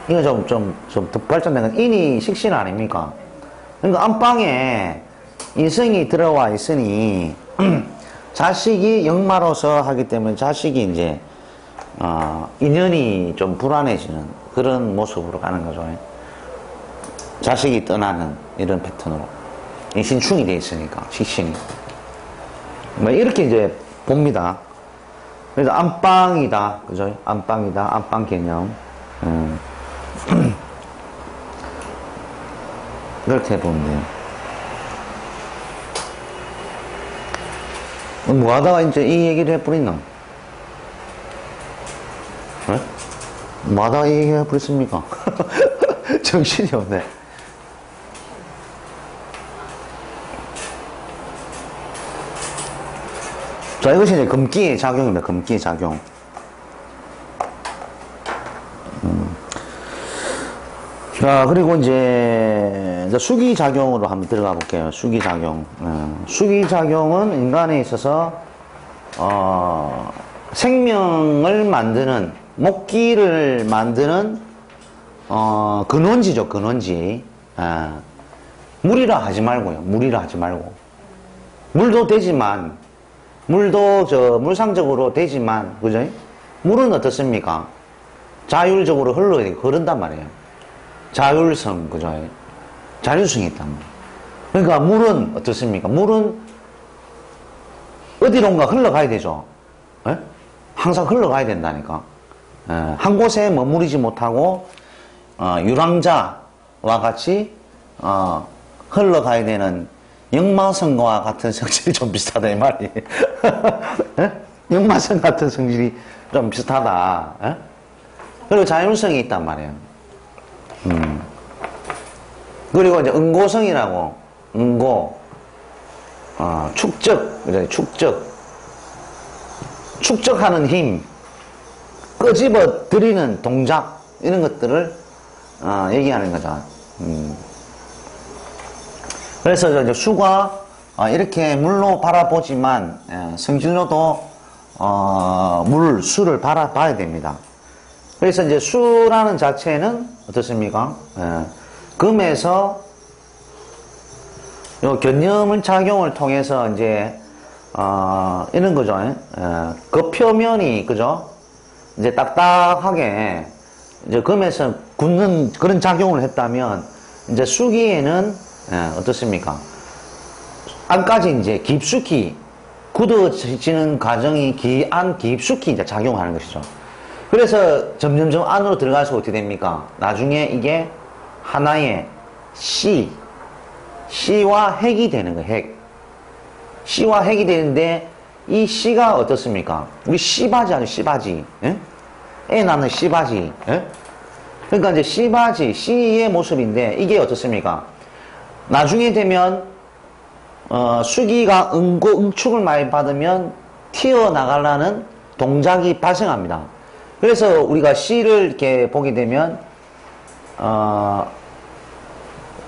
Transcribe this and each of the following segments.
이거 좀 더 발전된 건 인이 식신 아닙니까? 그러니까 안방에 이성이 들어와 있으니, 자식이 역마로서 하기 때문에 자식이 이제, 인연이 좀 불안해지는 그런 모습으로 가는 거죠. 자식이 떠나는 이런 패턴으로. 신충이 돼 있으니까, 식신이. 뭐, 이렇게 이제 봅니다. 그래서 안방이다. 그죠? 안방이다. 안방 개념. 그렇게 보면 돼요. 뭐 하다가 이제 이 얘기를 해버리나? 네? 뭐 하다가 이 얘기를 해버렸습니까? 정신이 없네. 자, 이것이 이제 금기의 작용입니다. 금기의 작용. 자, 그리고 이제 수기작용으로 한번 들어가 볼게요. 수기작용. 수기작용은 인간에 있어서, 생명을 만드는, 목기를 만드는, 근원지죠, 근원지. 물이라 하지 말고요. 물이라 하지 말고. 물도 되지만, 물도 물상적으로 되지만, 그죠? 물은 어떻습니까? 자율적으로 흐른단 말이에요. 자율성, 그죠? 자율성이 있단 말이에요. 그러니까 물은 어떻습니까? 물은 어디론가 흘러가야 되죠. 에? 항상 흘러가야 된다니까. 한 곳에 머무르지 못하고, 유랑자와 같이, 흘러가야 되는 역마성과 같은 성질이 좀 비슷하다, 이 말이에요. 역마성 같은 성질이 좀 비슷하다. 에? 그리고 자율성이 있단 말이에요. 그리고 이제 응고성이라고, 응고, 축적, 그래, 축적하는 힘, 끄집어 들이는 동작, 이런 것들을, 얘기하는 거죠. 그래서 이제 수가, 이렇게 물로 바라보지만, 성질로도, 수를 바라봐야 됩니다. 그래서 이제 수라는 자체는 어떻습니까? 금에서 요 견념을 작용을 통해서 이제 이런 거죠. 그 표면이 그죠? 이제 딱딱하게 이제 금에서 굳는 그런 작용을 했다면 이제 수기에는 어떻습니까? 안까지 이제 깊숙이 굳어지는 과정이 깊숙이 이제 작용하는 것이죠. 그래서 점점점 안으로 들어갈수록 어떻게 됩니까? 나중에 이게 하나의 씨와 핵이 되는 거예요, 핵. 씨와 핵이 되는데, 이 씨가 어떻습니까? 우리 씨바지 아니죠, 씨바지. 애 낳는 씨바지. 그러니까 이제 씨바지, 씨의 모습인데, 이게 어떻습니까? 나중에 되면, 수기가 응축을 많이 받으면 튀어나가려는 동작이 발생합니다. 그래서 우리가 씨를 이렇게 보게 되면,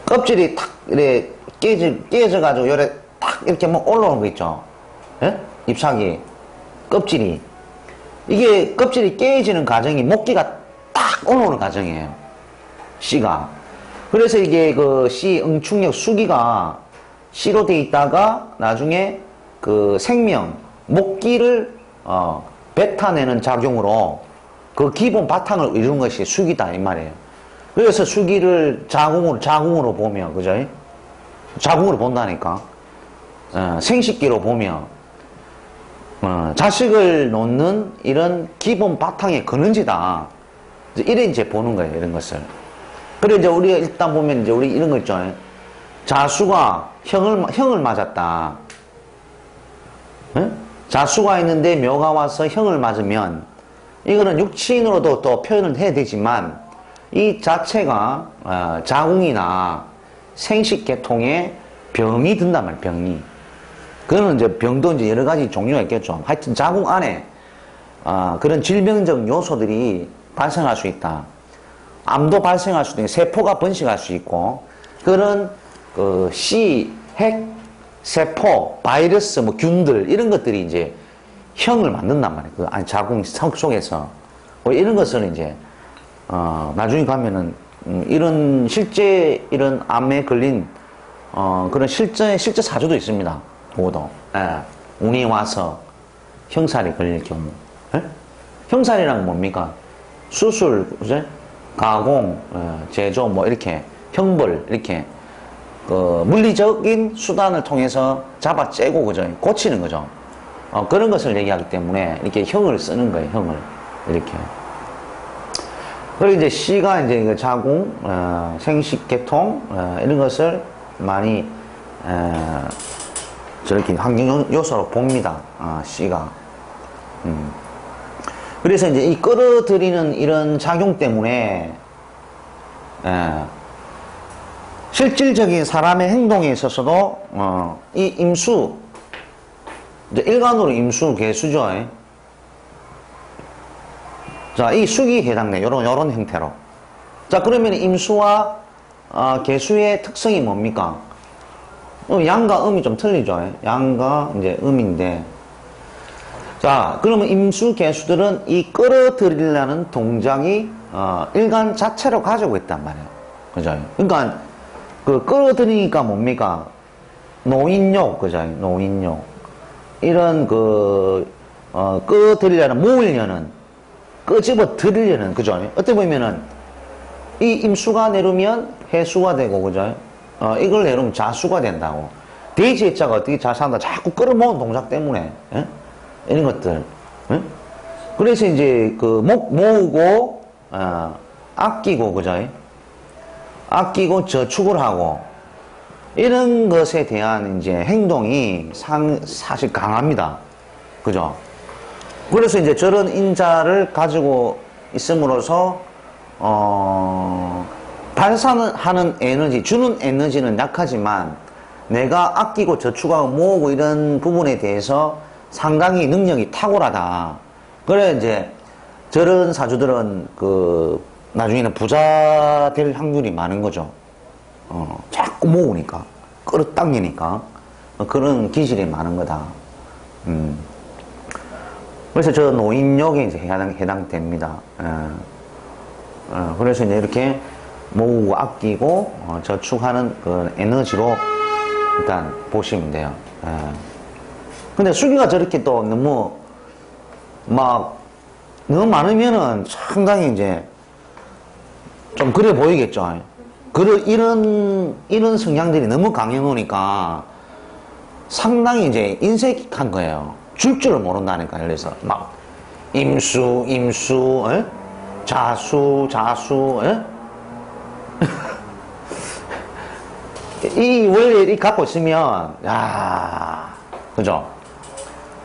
껍질이 탁, 이렇게 깨져가지고, 요래 탁, 이렇게 뭐 올라오는 거 있죠. 예? 잎사귀. 껍질이. 이게 껍질이 깨지는 과정이 목기가 딱 올라오는 과정이에요. 씨가. 그래서 이게 그 씨 응축력 수기가 씨로 돼 있다가 나중에 그 생명, 목기를, 뱉어내는 작용으로 그 기본 바탕을 이루는 것이 수기다, 이 말이에요. 그래서 수기를 자궁으로 보면, 그죠? 자궁으로 본다니까. 생식기로 보면, 자식을 놓는 이런 기본 바탕의 근원지다. 이래 이제 보는 거예요, 이런 것을. 그래, 이제 우리가 일단 보면 이제 우리 이런 거 있죠. 자수가 형을 맞았다. 자수가 있는데 묘가 와서 형을 맞으면, 이거는 육친으로도 또 표현을 해야 되지만, 이 자체가 자궁이나 생식계통에 병이 든단 말이에요, 병이. 그거는 이제 병도 이제 여러 가지 종류가 있겠죠. 하여튼 자궁 안에 그런 질병적 요소들이 발생할 수 있다. 암도 발생할 수도 있고, 세포가 번식할 수 있고, 그런 그 씨, 핵, 세포, 바이러스, 뭐 균들 이런 것들이 이제 형을 만든단 말이에요. 그 자궁 속에서 뭐 이런 것을 이제 나중에 가면은, 이런 이런 암에 걸린, 그런 실제 사주도 있습니다. 그것도. 예. 운이 와서 형살이 걸릴 경우. 예? 형살이란 뭡니까? 수술, 그죠? 가공, 제조, 뭐, 이렇게, 형벌, 이렇게, 물리적인 수단을 통해서 잡아째고, 그죠? 고치는 거죠. 그런 것을 얘기하기 때문에, 이렇게 형을 쓰는 거예요, 형을. 이렇게. 그리고 이제 C가 이제 그 자궁, 생식, 계통, 이런 것을 많이, 저렇게 환경 요소로 봅니다. C가. 그래서 이제 이 끌어들이는 이런 작용 때문에, 실질적인 사람의 행동에 있어서도, 이 임수, 이제 일간으로 임수, 개수죠. 자, 이 수기 해당돼. 요런 형태로. 자, 그러면 임수와, 개수의 특성이 뭡니까? 양과 음이 좀 틀리죠. 양과 이제 음인데. 자, 그러면 임수, 개수들은 이 끌어들이려는 동작이, 일간 자체로 가지고 있단 말이에요. 그죠? 그러니까, 끌어들이니까 뭡니까? 노인욕, 그죠? 노인욕. 이런 끌어들이려는, 모으려는, 끄집어 들이려는, 그죠? 어떻게 보면은, 이 임수가 내려면 해수가 되고, 그죠? 이걸 내려면 자수가 된다고. 돼지자가 어떻게 자수한다? 자꾸 끌어모은 동작 때문에, 예? 이런 것들. 예? 그래서 이제, 모으고, 아끼고, 그죠? 아끼고 저축을 하고, 이런 것에 대한 이제 행동이 사실 강합니다. 그죠? 그래서 이제 저런 인자를 가지고 있음으로써, 발산하는 에너지, 주는 에너지는 약하지만, 내가 아끼고 저축하고 모으고 이런 부분에 대해서 상당히 능력이 탁월하다. 그래, 이제, 저런 사주들은, 나중에는 부자 될 확률이 많은 거죠. 자꾸 모으니까, 끌어당기니까, 그런 기질이 많은 거다. 그래서 저 노인력에 이제 해당됩니다. 그래서 이제 이렇게 모으고 아끼고, 저축하는 그 에너지로 일단 보시면 돼요. 근데 수기가 저렇게 또 너무 많으면은 상당히 이제 좀 그래 보이겠죠. 이런 성향들이 너무 강해놓으니까 상당히 이제 인색한 거예요. 줄을 모른다니까요. 그래서 막 임수, 자수, 이 원리를 갖고 있으면, 야, 그죠?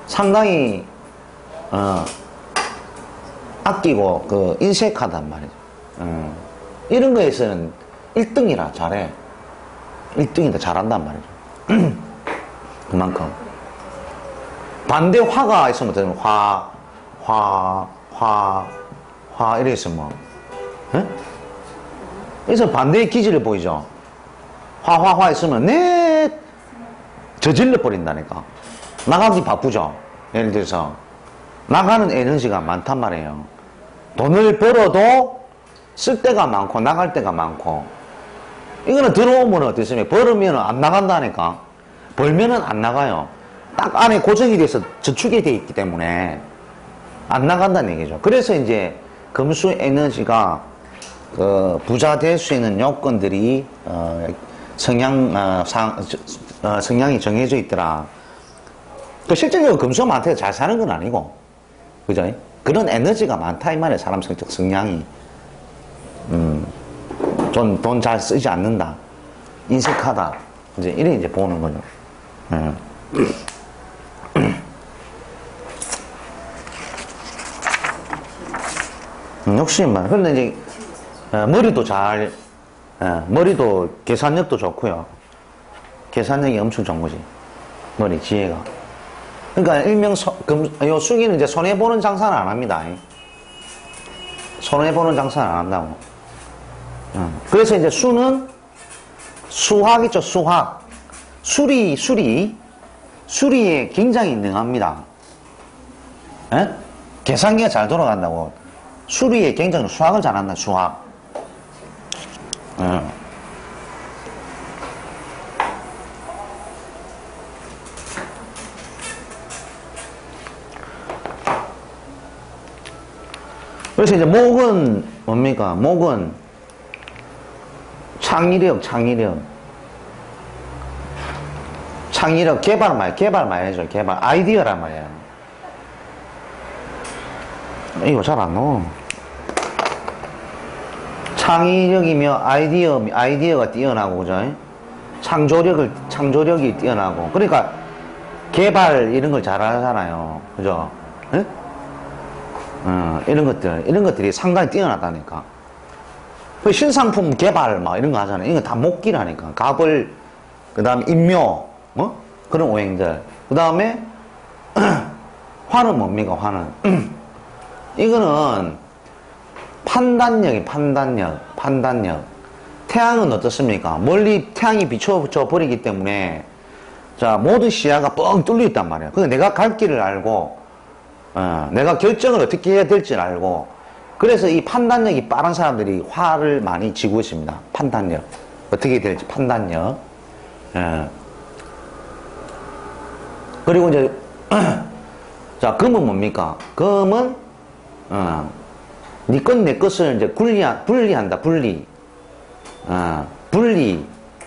상당히, 아끼고, 인색하단 말이죠. 이런 거에서는 1등이라 잘해. 1등이다 잘한단 말이죠. 그만큼. 반대 화가 있으면 되면 이래 있으면, 그래서 반대의 기질을 보이죠? 화 있으면, 저질러 버린다니까. 나가기 바쁘죠? 예를 들어서. 나가는 에너지가 많단 말이에요. 돈을 벌어도 쓸 때가 많고, 나갈 때가 많고. 이거는 들어오면 어떻습니까? 벌으면 안 나간다니까. 벌면은 안 나가요. 딱 안에 고정이 돼서 저축이 돼 있기 때문에 안 나간다는 얘기죠. 그래서 이제 금수 에너지가 부자 될 수 있는 요건들이 성향이 정해져 있더라. 실질적으로 금수가 많다고 잘 사는 건 아니고, 그죠? 그런 에너지가 많다 이 말이에요. 사람 성적 성향이. 돈 잘 쓰지 않는다. 인색하다. 이제 이래 이제 보는 거죠. 역시 말. 근데 이제 머리도 머리도 계산력도 좋고요. 계산력이 엄청 좋은 거지. 머리 지혜가. 그러니까 일명 요 수기는 이제 손해 보는 장사는 안 합니다. 손해 보는 장사는 안 한다고. 그래서 이제 수는 수학 있죠. 수학. 수리에 굉장히 능합니다. 계산기가 잘 돌아간다고. 수리에 굉장히 수학을 잘한다, 수학. 그래서 이제 목은 뭡니까? 목은 창의력, 개발 많이 해줘, 개발. 아이디어란 말이야. 이거 잘 안 넣어. 창의력이며 아이디어가 뛰어나고, 그죠? 창조력이 뛰어나고. 그러니까, 개발, 이런 걸 잘 하잖아요. 그죠? 예? 이런 것들이 상당히 뛰어나다니까. 그 신상품 개발, 막 이런 거 하잖아요. 이거 다 목기라니까. 갑을, 그 다음에 인묘, 그런 오행들. 그 다음에, 화는 뭡니까, 화는? 이거는, 판단력. 태양은 어떻습니까? 멀리 태양이 비춰져 버리기 때문에, 자, 모든 시야가 뻥 뚫려 있단 말이야. 그래서 내가 갈 길을 알고, 내가 결정을 어떻게 해야 될지 알고, 그래서 이 판단력이 빠른 사람들이 화를 많이 지고 있습니다. 판단력. 어떻게 될지, 판단력. 그리고 이제, 자, 금은 뭡니까? 금은, 니 것, 내 것을 이제 분리한다, 분리.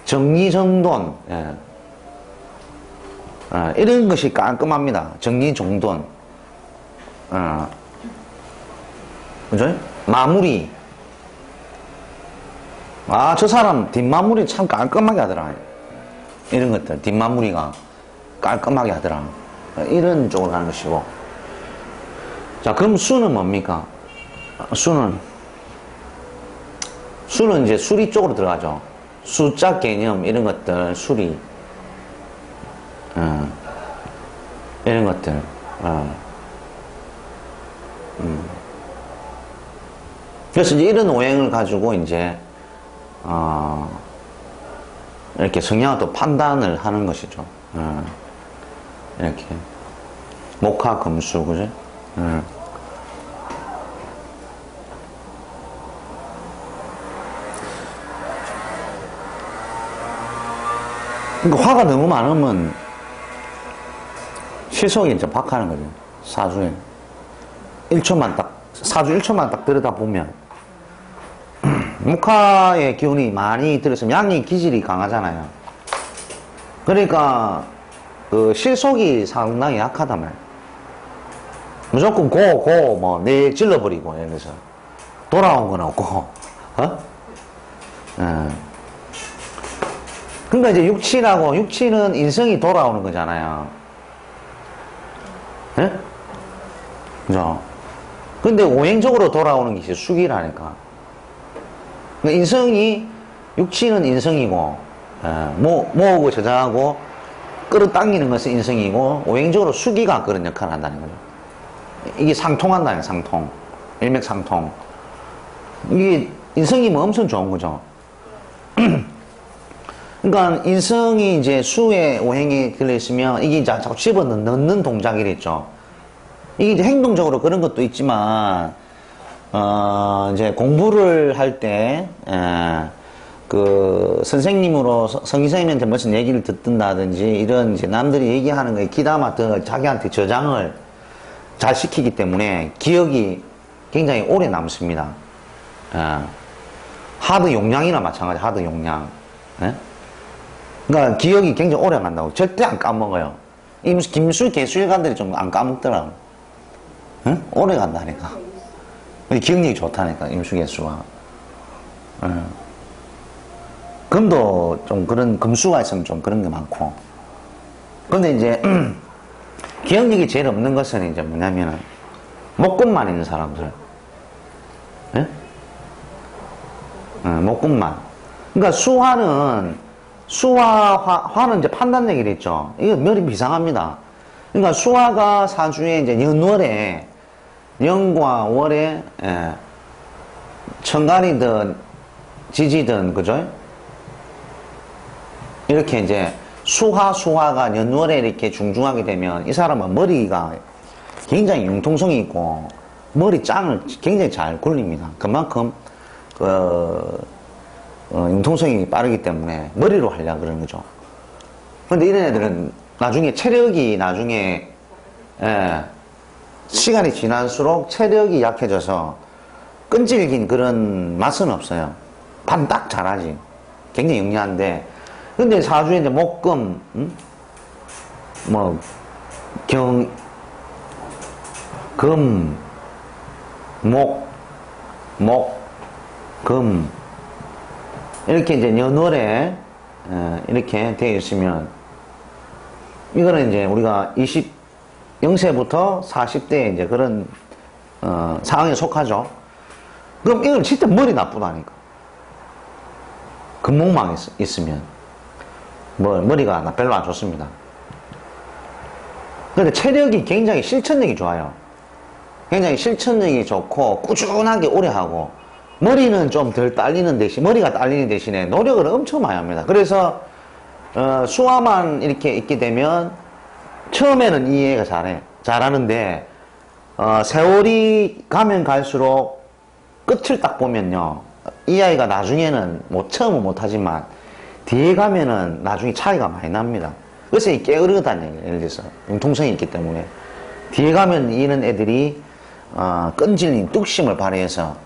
정리정돈. 이런 것이 깔끔합니다. 정리정돈. 그죠? 마무리. 저 사람 뒷마무리 참 깔끔하게 하더라. 이런 것들, 뒷마무리가 깔끔하게 하더라. 이런 쪽으로 가는 것이고. 자, 그럼 수는 뭡니까? 수는 이제 수리 쪽으로 들어가죠. 숫자 개념, 이런 것들, 수리. 이런 것들. 그래서 이제 이런 오행을 가지고 이제, 이렇게 성향을 또 판단을 하는 것이죠. 이렇게. 목화, 금수, 그죠? 그러니까 화가 너무 많으면 시속이 이제 박하는 거죠. 사주에. 사주 1초만 딱 들여다보면, 목화의 기운이 많이 들었으면 양의 기질이 강하잖아요. 그러니까, 그 실속이 상당히 약하단 말이에요. 무조건 내 질러버리고, 예를 들어서. 돌아온 건 없고, 그러니까 이제 육치는 인성이 돌아오는 거잖아요. 예? 그죠? 근데 오행적으로 돌아오는 게 이제 수기라니까. 그러니까 육치는 인성이고, 모으고 저장하고, 끌어당기는 것은 인성이고, 오행적으로 수기가 그런 역할을 한다는 거죠. 이게 상통한다는 거예요, 상통. 일맥상통. 이게 인성이면 엄청 좋은 거죠. 그러니까 인성이 이제 수의 오행에 걸려있으면 이게 이제 자꾸 집어넣는 동작이랬죠. 이게 이제 행동적으로 그런 것도 있지만, 이제 공부를 할 때, 성기선생님한테 무슨 얘기를 듣는다든지, 이런 이제 남들이 얘기하는 거에 귀담아 자기한테 저장을 잘 시키기 때문에 기억이 굉장히 오래 남습니다. 하드 용량이나 마찬가지, 하드 용량. 그러니까 기억이 굉장히 오래 간다고. 절대 안 까먹어요. 김수 개수일관들이 좀 안 까먹더라고. 오래 간다니까. 기억력이 좋다니까, 임수개수가. 금도 좀 금수가 있으면 좀 그런 게 많고. 근데 이제, 기억력이 제일 없는 것은 이제 뭐냐면은, 목금만 있는 사람들. 목금만. 그러니까 화는 이제 판단력이 있죠. 이거 머리 비상합니다. 그러니까 수화가 사주에 이제 연과 월에, 천간이든, 지지든, 그죠? 이렇게 이제 수화가 연월에 이렇게 중중하게 되면 이 사람은 머리가 굉장히 융통성이 있고 머리 짱을 굉장히 잘 굴립니다. 그만큼 융통성이 빠르기 때문에 머리로 하려고 그러는 거죠. 근데 이런 애들은 나중에 체력이 나중에 시간이 지날수록 체력이 약해져서 끈질긴 그런 맛은 없어요. 반 딱 잘하지. 굉장히 영리한데. 근데 사주에 이제 목금, 뭐, 금, 금. 이렇게 이제 연월에, 이렇게 되어 있으면, 이거는 이제 우리가 0세부터 40대 이제 그런, 상황에 속하죠. 그럼 이건 진짜 머리 나쁘다니까. 금목망 있으면. 머리가 별로 안 좋습니다. 근데 체력이 굉장히 실천력이 좋아요. 굉장히 실천력이 좋고, 꾸준하게 오래 하고, 머리는 좀 덜 딸리는 대신, 머리가 딸리는 대신에 노력을 엄청 많이 합니다. 그래서, 수화만 이렇게 있게 되면, 처음에는 이 애가 잘하는데, 세월이 가면 갈수록 끝을 딱 보면요. 이 아이가 나중에는, 처음은 못하지만, 뒤에 가면은 나중에 차이가 많이 납니다. 그래서 이 게으르다는 얘기예요. 예를 들어서. 융통성이 있기 때문에. 뒤에 가면 이런 애들이, 끈질긴 뚝심을 발휘해서,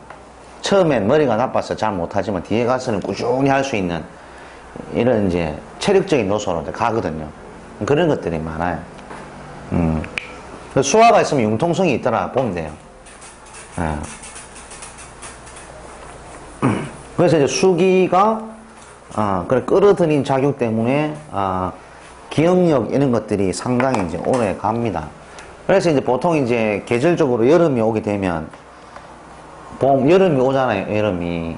처음엔 머리가 나빠서 잘 못하지만, 뒤에 가서는 꾸준히 할 수 있는, 이런 이제, 체력적인 요소로 가거든요. 그런 것들이 많아요. 수화가 있으면 융통성이 있더라 보면 돼요. 그래서 이제 수기가 그래 끌어들인 작용 때문에 기억력 이런 것들이 상당히 이제 오래 갑니다. 그래서 이제 보통 이제 계절적으로 여름이 오게 되면 여름이 오잖아요. 여름이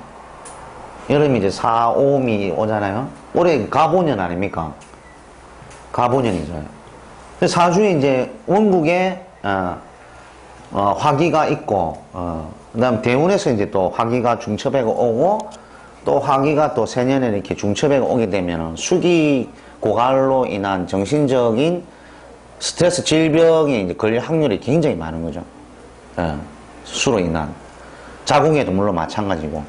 이제 4, 5미 오잖아요. 올해 가보년 아닙니까? 가보년이죠. 사주에 이제 원국에 화기가 있고 그다음 대운에서 이제 또 화기가 중첩에가 오고 또 화기가 또 세년에 이렇게 중첩에가 오게 되면은 수기 고갈로 인한 정신적인 스트레스 질병에 이제 걸릴 확률이 굉장히 많은 거죠. 수로 인한 자궁에도 물론 마찬가지고.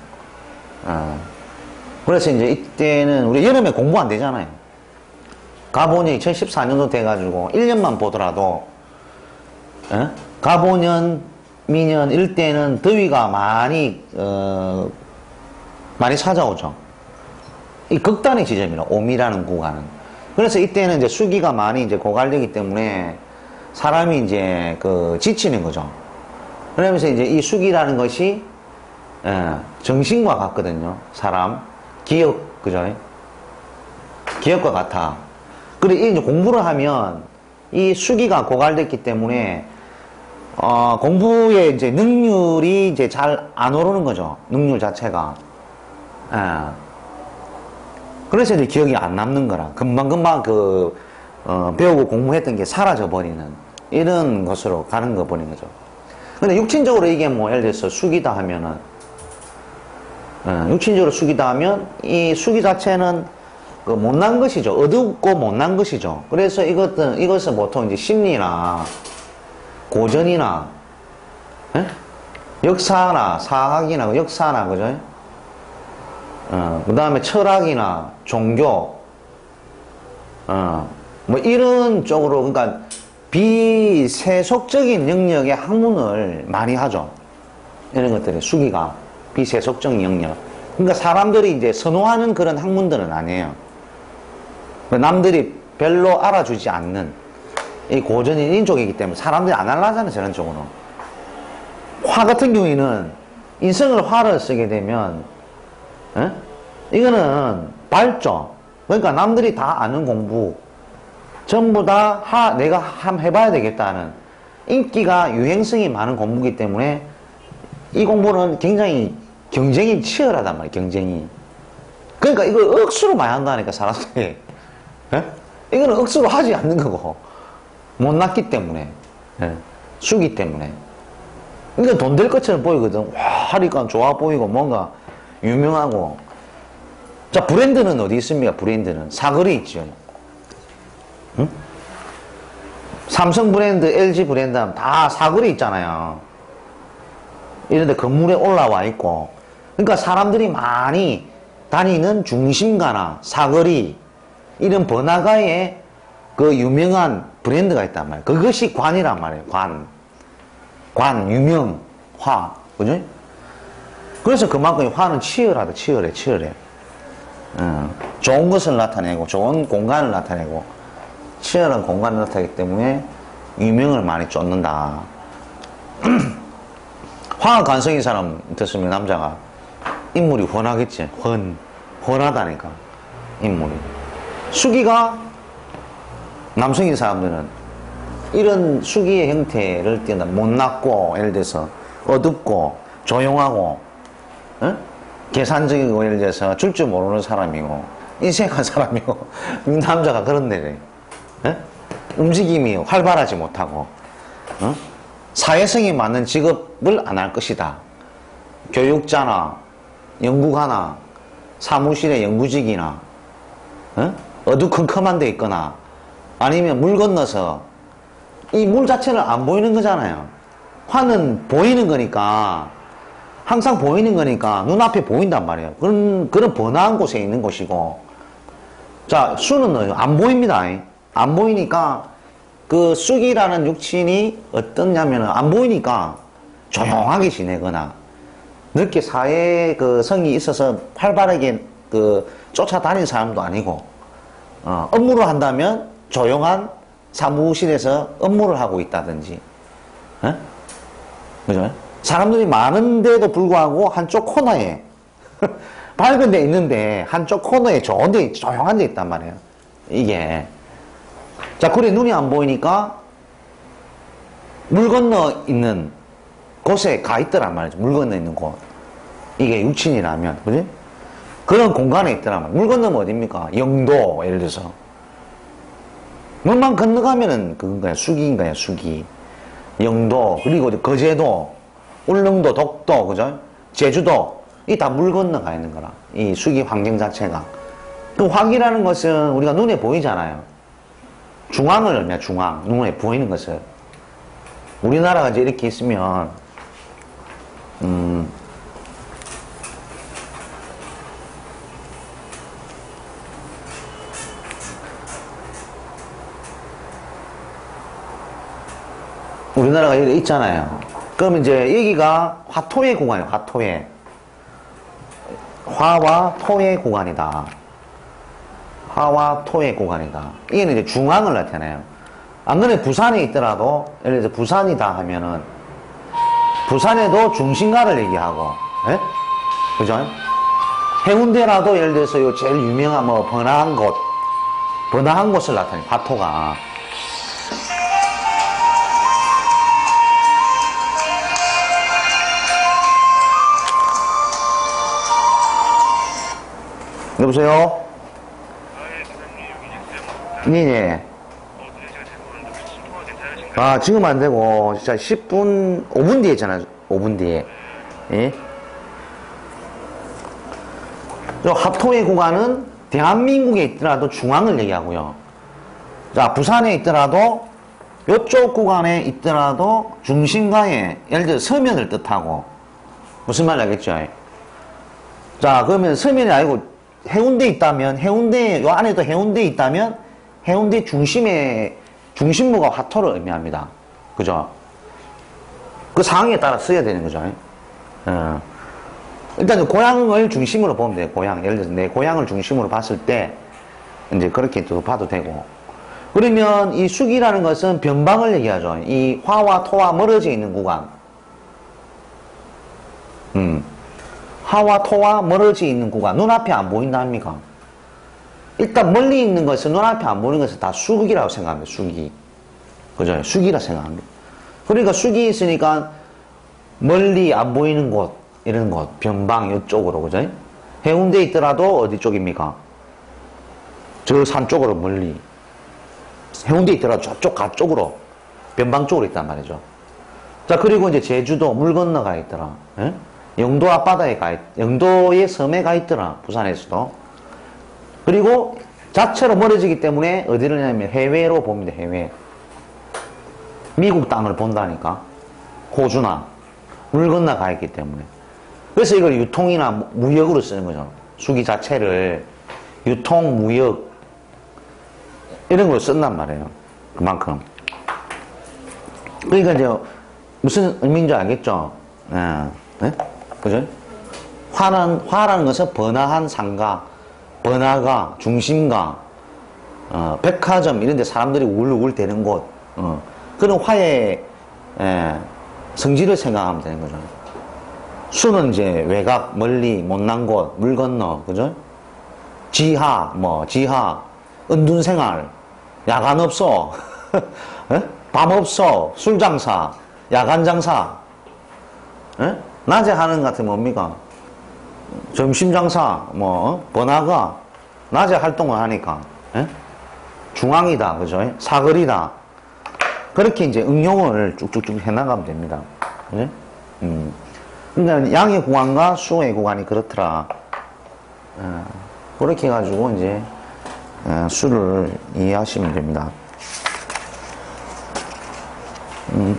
그래서 이제 이때는 우리 여름에 공부 안 되잖아요. 가보년 2014년도 돼가지고 1년만 보더라도 가보년 미년 이럴 때는 더위가 많이 찾아오죠. 이 극단의 지점이라 오미라는 구간은. 그래서 이때는 이제 수기가 많이 이제 고갈되기 때문에 사람이 이제 지치는 거죠. 그러면서 이제 이 수기라는 것이 정신과 같거든요. 사람 기억 그죠? 기억과 같아. 그리고 이제 공부를 하면 이 수기가 고갈됐기 때문에 공부의 이제 능률이 이제 잘 안 오르는 거죠. 능률 자체가. 그래서 이제 기억이 안 남는 거라. 금방금방 배우고 공부했던 게 사라져 버리는 이런 것으로 가는 거 버린 거죠. 근데 육친적으로 이게 뭐 예를 들어서 수기다 하면은 육친적으로 수기다 하면 이 수기 자체는 못난 것이죠. 어둡고 못난 것이죠. 그래서 이것은 보통 이제 심리나 고전이나 역사나 사학이나 역사나 그죠? 그 다음에 철학이나 종교 뭐 이런 쪽으로 그러니까 비세속적인 영역의 학문을 많이 하죠. 이런 것들이 수기가 비세속적 영역. 그러니까 사람들이 이제 선호하는 그런 학문들은 아니에요. 남들이 별로 알아주지 않는 이 고전인 인쪽이기 때문에 사람들이 안 알아잖아요. 저런 쪽으로. 화 같은 경우에는 인성을 화를 쓰게 되면 이거는 발전. 그러니까 남들이 다 아는 공부 전부 다 내가 한번 해봐야 되겠다는 인기가 유행성이 많은 공부이기 때문에 이 공부는 굉장히 경쟁이 치열하단 말이에요. 경쟁이. 그러니까 이걸 억수로 많이 한다니까 사람들이. 이거는 억수로 하지 않는 거고 못났기 때문에 수기 때문에 이거 돈 될 것처럼 보이거든. 와 하니까 좋아 보이고 뭔가 유명하고. 자 브랜드는 어디 있습니까? 브랜드는 사거리 있죠. 응? 삼성 브랜드, LG 브랜드 하면 다 사거리 있잖아요. 이런데 건물에 올라와 있고, 그러니까 사람들이 많이 다니는 중심가나 사거리, 이런 번화가에 그 유명한 브랜드가 있단 말이에요. 그것이 관이란 말이에요. 관, 유명, 화. 그죠? 그래서 그만큼 화는 치열하다, 치열해. 좋은 것을 나타내고, 좋은 공간을 나타내고, 치열한 공간을 나타내기 때문에 유명을 많이 쫓는다. 화가 관성인 사람 됐으면 남자가 인물이 훤하겠지. 훤하다니까. 인물이. 수기가 남성인 사람들은 이런 수기의 형태를 띈다. 못났고, 예를 들어서 어둡고, 조용하고, 계산적이고, 예를 들어서 줄 줄 모르는 사람이고, 인색한 사람이고, 남자가 그런데, 움직임이 활발하지 못하고, 사회성이 맞는 직업을 안 할 것이다. 교육자나, 연구가나, 사무실의 연구직이나, 어두컴컴한 데 있거나, 아니면 물 건너서, 이 물 자체는 안 보이는 거잖아요. 화는 보이는 거니까, 항상 보이는 거니까, 눈앞에 보인단 말이에요. 그런 번화한 곳에 있는 곳이고, 자, 수는 안 보입니다. 안 보이니까, 그 쑥이라는 육친이 어떠냐면은, 안 보이니까, 조용하게 지내거나, 늦게 사회 그 성이 있어서 활발하게 쫓아다니는 사람도 아니고, 업무를 한다면 조용한 사무실에서 업무를 하고 있다든지, 그죠? 사람들이 많은데도 불구하고 한쪽 코너에, 밝은 데 있는데 한쪽 코너에 좋은 데, 조용한 데 있단 말이에요. 이게. 자, 그래, 눈이 안 보이니까 물 건너 있는 곳에 가 있더란 말이죠. 물 건너 있는 곳. 이게 육친이라면, 그지? 그런 공간에 있더란 말이에요. 물 건너면 어딥니까? 영도, 예를 들어서. 물만 건너가면은 그건가요? 수기인가요? 수기. 영도, 그리고 거제도, 울릉도, 독도, 그죠? 제주도, 이 다 물 건너가 있는 거라. 이 수기 환경 자체가. 그 화기라는 것은 우리가 눈에 보이잖아요. 중앙을 의미해요, 중앙. 눈에 보이는 것을. 우리나라가 이제 이렇게 있으면, 우리나라가 여기 있잖아요. 그럼 이제 여기가 화토의 구간이에요, 화토의. 화와 토의 구간이다. 화와 토의 구간이다. 이게는 이제 중앙을 나타내요. 안 그래, 부산에 있더라도, 예를 들어서 부산이다 하면은, 부산에도 중심가를 얘기하고, 예? 그죠? 해운대라도 예를 들어서 요 제일 유명한 번화한 곳을 나타내요, 화토가. 여보세요? 네네. 아, 지금 안 되고, 진짜 10분, 5분 뒤에 있잖아요. 5분 뒤에. 예? 저 합토의 구간은 대한민국에 있더라도 중앙을 얘기하고요. 자, 부산에 있더라도, 이쪽 구간에 있더라도 중심가에, 예를 들어 서면을 뜻하고, 무슨 말 알겠죠? 자, 그러면 서면이 아니고, 해운대에 있다면, 요 안에도 해운대에 있다면, 해운대 중심부가 화토를 의미합니다. 그죠? 그 상황에 따라 써야 되는 거죠. 일단 고향을 중심으로 보면 돼요. 고향. 예를 들어서 내 고향을 중심으로 봤을 때, 이제 그렇게 또 봐도 되고. 그러면 이 숙이라는 것은 변방을 얘기하죠. 이 화와 토와 멀어져 있는 구간. 화와 토와 멀어져 있는 구간. 눈앞에 안 보인다 합니까? 일단 멀리 있는 것은, 눈앞에 안 보이는 것은 다 수기라고 생각합니다. 수기. 그죠? 수기라 생각합니다. 그러니까 수기 있으니까 멀리 안 보이는 곳, 이런 곳, 변방 이쪽으로, 그죠? 해운대에 있더라도 어디 쪽입니까? 저 산 쪽으로 멀리. 해운대에 있더라도 저쪽 가쪽으로, 변방 쪽으로 있단 말이죠. 자, 그리고 이제 제주도 물 건너가 있더라. 예? 영도 앞바다에 영도의 섬에 가 있더라. 부산에서도. 그리고 자체로 멀어지기 때문에 어디를 냐면 해외로 봅니다. 해외. 미국 땅을 본다니까. 호주나. 물 건너가 있기 때문에. 그래서 이걸 유통이나 무역으로 쓰는 거죠. 수기 자체를 유통, 무역 이런 걸 쓴단 말이에요. 그만큼. 그러니까 이제 무슨 의미인지 알겠죠? 예. 네? 그죠? 화라는 것은 번화한 상가, 번화가, 중심가, 백화점 이런 데 사람들이 우글우글 대는 곳, 그런 화의 성질을 생각하면 되는 거죠. 수는 이제 외곽, 멀리, 못난 곳, 물 건너, 그죠? 지하, 지하, 은둔생활, 야간 없어, 밤 없어, 술 장사, 야간 장사, 낮에 하는 것 같으면 뭡니까? 점심 장사, 번화가, 낮에 활동을 하니까, 중앙이다, 그죠? 사거리다. 그렇게 이제 응용을 쭉쭉쭉 해나가면 됩니다. 그죠? 그러니까 양의 구간과 수의 구간이 그렇더라. 그렇게 해가지고 이제 수를 이해하시면 됩니다.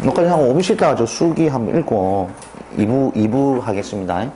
여기까지 하고 5분 쉬다가 저 수기 한번 읽고 2부 하겠습니다.